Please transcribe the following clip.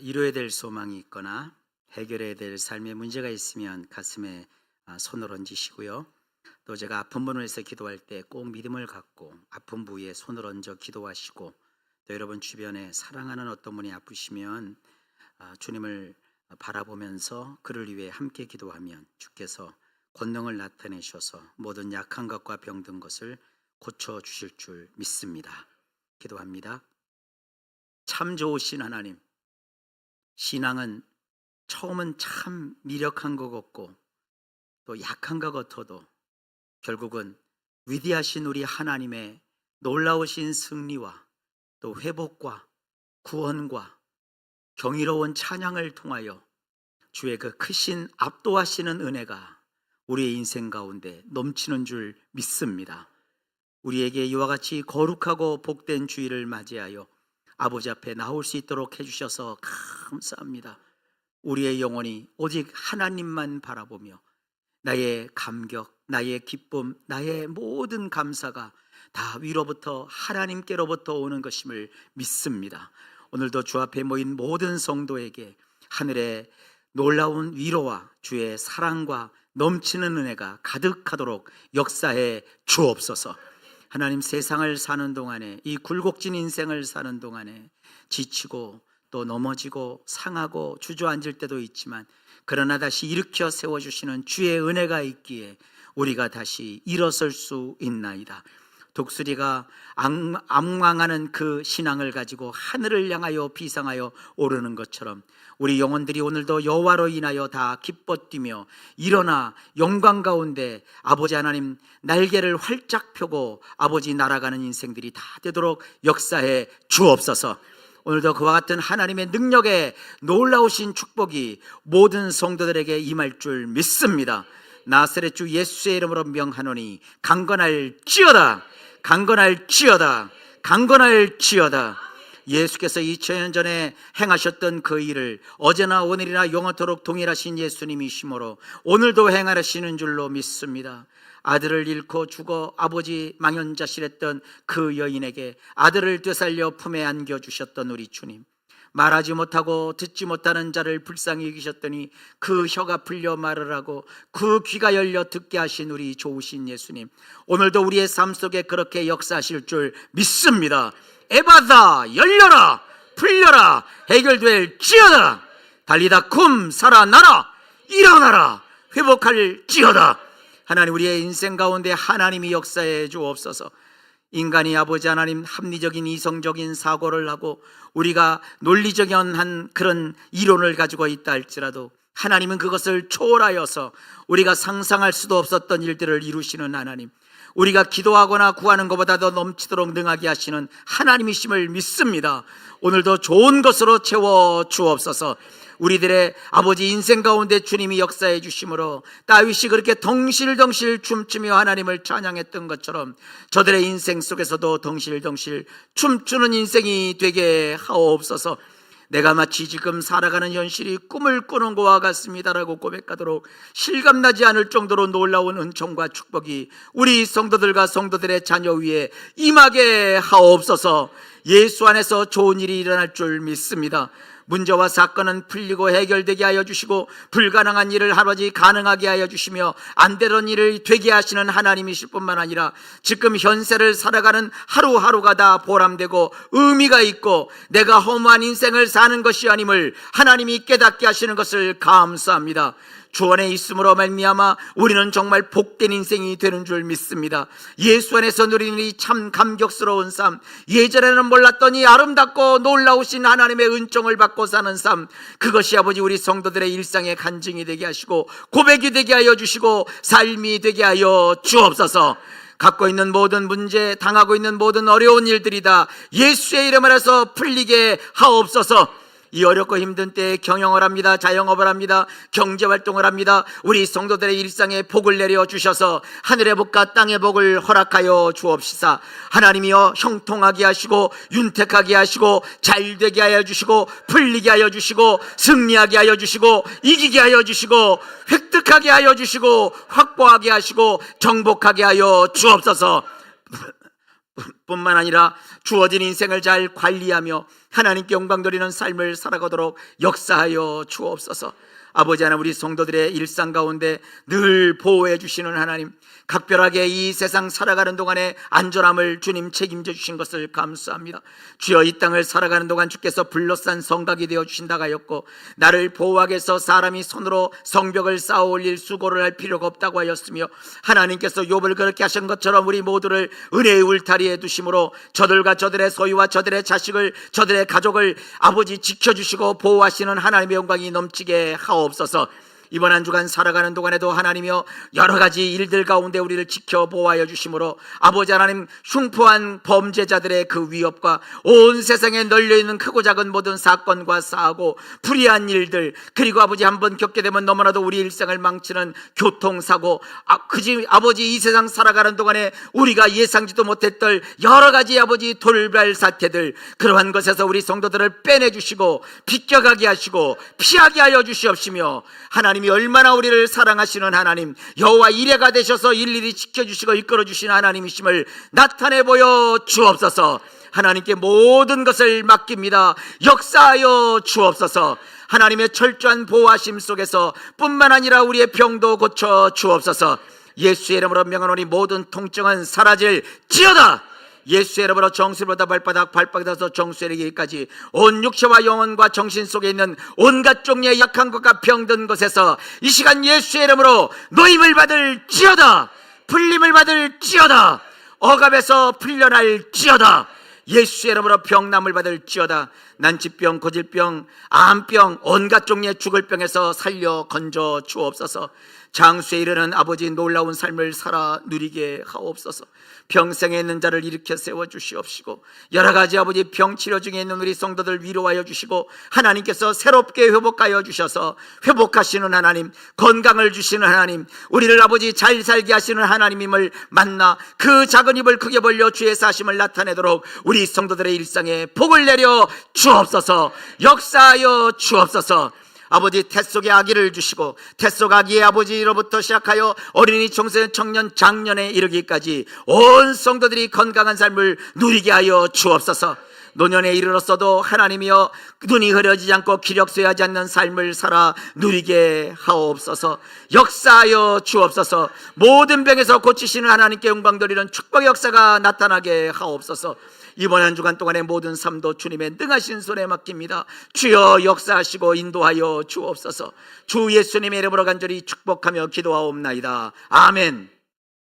이루어야 될 소망이 있거나 해결해야 될 삶의 문제가 있으면 가슴에 손을 얹으시고요. 또 제가 아픈 분을 위해서 기도할 때 꼭 믿음을 갖고 아픈 부위에 손을 얹어 기도하시고, 또 여러분 주변에 사랑하는 어떤 분이 아프시면 주님을 바라보면서 그를 위해 함께 기도하면 주께서 권능을 나타내셔서 모든 약한 것과 병든 것을 고쳐주실 줄 믿습니다. 기도합니다. 참 좋으신 하나님, 신앙은 처음은 참 미력한 것 같고 또 약한 것 같아도 결국은 위대하신 우리 하나님의 놀라우신 승리와 또 회복과 구원과 경이로운 찬양을 통하여 주의 그 크신 압도하시는 은혜가 우리의 인생 가운데 넘치는 줄 믿습니다. 우리에게 이와 같이 거룩하고 복된 주일을 맞이하여 아버지 앞에 나올 수 있도록 해주셔서 감사합니다. 우리의 영혼이 오직 하나님만 바라보며 나의 감격, 나의 기쁨, 나의 모든 감사가 다 위로부터 하나님께로부터 오는 것임을 믿습니다. 오늘도 주 앞에 모인 모든 성도에게 하늘의 놀라운 위로와 주의 사랑과 넘치는 은혜가 가득하도록 역사해 주옵소서. 하나님, 세상을 사는 동안에, 이 굴곡진 인생을 사는 동안에 지치고 또 넘어지고 상하고 주저앉을 때도 있지만, 그러나 다시 일으켜 세워주시는 주의 은혜가 있기에 우리가 다시 일어설 수 있나이다. 독수리가 앙망하는 그 신앙을 가지고 하늘을 향하여 비상하여 오르는 것처럼 우리 영혼들이 오늘도 여호와로 인하여 다 기뻐 뛰며 일어나 영광 가운데 아버지 하나님 날개를 활짝 펴고 아버지 날아가는 인생들이 다 되도록 역사해 주옵소서. 오늘도 그와 같은 하나님의 능력에 놀라우신 축복이 모든 성도들에게 임할 줄 믿습니다. 나사렛 주 예수의 이름으로 명하노니 강건할지어다, 강건할지어다, 강건할지어다. 예수께서 2000년 전에 행하셨던 그 일을 어제나 오늘이나 영원토록 동일하신 예수님이시므로 오늘도 행하시는 줄로 믿습니다. 아들을 잃고 죽어 아버지 망연자실했던 그 여인에게 아들을 되살려 품에 안겨주셨던 우리 주님, 말하지 못하고 듣지 못하는 자를 불쌍히 여기셨더니 그 혀가 풀려 말을 하고 그 귀가 열려 듣게 하신 우리 좋으신 예수님, 오늘도 우리의 삶 속에 그렇게 역사하실 줄 믿습니다. 에바다, 열려라, 풀려라, 해결될지어다. 달리다 쿰, 살아나라, 일어나라, 회복할지어다. 하나님, 우리의 인생 가운데 하나님이 역사해 주옵소서. 인간이 아버지 하나님 합리적인 이성적인 사고를 하고 우리가 논리적인 그런 이론을 가지고 있다 할지라도 하나님은 그것을 초월하여서 우리가 상상할 수도 없었던 일들을 이루시는 하나님, 우리가 기도하거나 구하는 것보다 더 넘치도록 능하게 하시는 하나님이심을 믿습니다. 오늘도 좋은 것으로 채워 주옵소서. 우리들의 아버지 인생 가운데 주님이 역사해 주심으로 다윗이 그렇게 덩실덩실 춤추며 하나님을 찬양했던 것처럼 저들의 인생 속에서도 덩실덩실 춤추는 인생이 되게 하옵소서. 내가 마치 지금 살아가는 현실이 꿈을 꾸는 것과 같습니다라고 고백하도록 실감나지 않을 정도로 놀라운 은총과 축복이 우리 성도들과 성도들의 자녀 위에 임하게 하옵소서. 예수 안에서 좋은 일이 일어날 줄 믿습니다. 문제와 사건은 풀리고 해결되게 하여 주시고 불가능한 일을 아버지 가능하게 하여 주시며 안 되던 일을 되게 하시는 하나님이실 뿐만 아니라 지금 현세를 살아가는 하루하루가 다 보람되고 의미가 있고 내가 허무한 인생을 사는 것이 아님을 하나님이 깨닫게 하시는 것을 감사합니다. 주 안에 있음으로 말미암아 우리는 정말 복된 인생이 되는 줄 믿습니다. 예수 안에서 누리는 이 참 감격스러운 삶, 예전에는 몰랐더니 아름답고 놀라우신 하나님의 은총을 받고 사는 삶, 그것이 아버지 우리 성도들의 일상의 간증이 되게 하시고 고백이 되게 하여 주시고 삶이 되게 하여 주옵소서. 갖고 있는 모든 문제, 당하고 있는 모든 어려운 일들이 다 예수의 이름을 해서 풀리게 하옵소서. 이 어렵고 힘든 때에 경영을 합니다. 자영업을 합니다. 경제활동을 합니다. 우리 성도들의 일상에 복을 내려 주셔서 하늘의 복과 땅의 복을 허락하여 주옵시사. 하나님이여 형통하게 하시고 윤택하게 하시고 잘되게 하여 주시고 풀리게 하여 주시고 승리하게 하여 주시고 이기게 하여 주시고 획득하게 하여 주시고 확보하게 하시고 정복하게 하여 주옵소서. 뿐만 아니라 주어진 인생을 잘 관리하며 하나님께 영광 돌리는 삶을 살아가도록 역사하여 주옵소서. 아버지 하나님, 우리 성도들의 일상 가운데 늘 보호해 주시는 하나님, 각별하게 이 세상 살아가는 동안에 안전함을 주님 책임져 주신 것을 감사합니다. 주여, 이 땅을 살아가는 동안 주께서 불러싼 성곽이 되어 주신다고 하였고, 나를 보호하기 위해서 사람이 손으로 성벽을 쌓아 올릴 수고를 할 필요가 없다고 하였으며, 하나님께서 욥을 그렇게 하신 것처럼 우리 모두를 은혜의 울타리에 두심으로 저들과 저들의 소유와 저들의 자식을, 저들의 가족을 아버지 지켜주시고 보호하시는 하나님의 영광이 넘치게 하옵소서. 이번 한 주간 살아가는 동안에도 하나님이여, 여러 가지 일들 가운데 우리를 지켜 보호하여 주심으로 아버지 하나님, 흉포한 범죄자들의 그 위협과 온 세상에 널려있는 크고 작은 모든 사건과 사고, 불의한 일들, 그리고 아버지 한번 겪게 되면 너무나도 우리 일생을 망치는 교통사고, 아버지 이 세상 살아가는 동안에 우리가 예상지도 못했던 여러 가지 아버지 돌발 사태들, 그러한 것에서 우리 성도들을 빼내주시고 비껴가게 하시고 피하게 하여 주시옵시며, 하나님이 얼마나 우리를 사랑하시는 하나님, 여호와 이레가 되셔서 일일이 지켜주시고 이끌어주시는 하나님이심을 나타내 보여 주옵소서. 하나님께 모든 것을 맡깁니다. 역사하여 주옵소서. 하나님의 철저한 보호하심 속에서 뿐만 아니라 우리의 병도 고쳐 주옵소서. 예수의 이름으로 명하노니 모든 통증은 사라질지어다. 예수의 이름으로 정수리보다 발바닥에서 정수에 이르기까지 온 육체와 영혼과 정신 속에 있는 온갖 종류의 약한 것과 병든 것에서 이 시간 예수의 이름으로 노임을 받을지어다. 풀림을 받을지어다. 억압에서 풀려날지어다. 예수의 이름으로 병남을 받을지어다. 난치병, 고질병, 암병, 온갖 종류의 죽을 병에서 살려 건져 주옵소서. 장수에 이르는 아버지 놀라운 삶을 살아 누리게 하옵소서. 평생에 있는 자를 일으켜 세워 주시옵시고, 여러 가지 아버지 병치료 중에 있는 우리 성도들 위로하여 주시고, 하나님께서 새롭게 회복하여 주셔서 회복하시는 하나님, 건강을 주시는 하나님, 우리를 아버지 잘 살게 하시는 하나님임을 만나 그 작은 입을 크게 벌려 주의 사심을 나타내도록 우리 성도들의 일상에 복을 내려 주옵소서. 역사하여 주옵소서. 아버지, 태 속에 아기를 주시고 태 속 아기의 아버지로부터 시작하여 어린이, 청소년, 청년, 장년에 이르기까지 온 성도들이 건강한 삶을 누리게 하여 주옵소서. 노년에 이르렀어도 하나님이여, 눈이 흐려지지 않고 기력 쇠하지 않는 삶을 살아 누리게 하옵소서. 역사하여 주옵소서. 모든 병에서 고치시는 하나님께 영광 돌리는 축복의 역사가 나타나게 하옵소서. 이번 한 주간 동안의 모든 삶도 주님의 능하신 손에 맡깁니다. 주여 역사하시고 인도하여 주옵소서. 주 예수님의 이름으로 간절히 축복하며 기도하옵나이다. 아멘.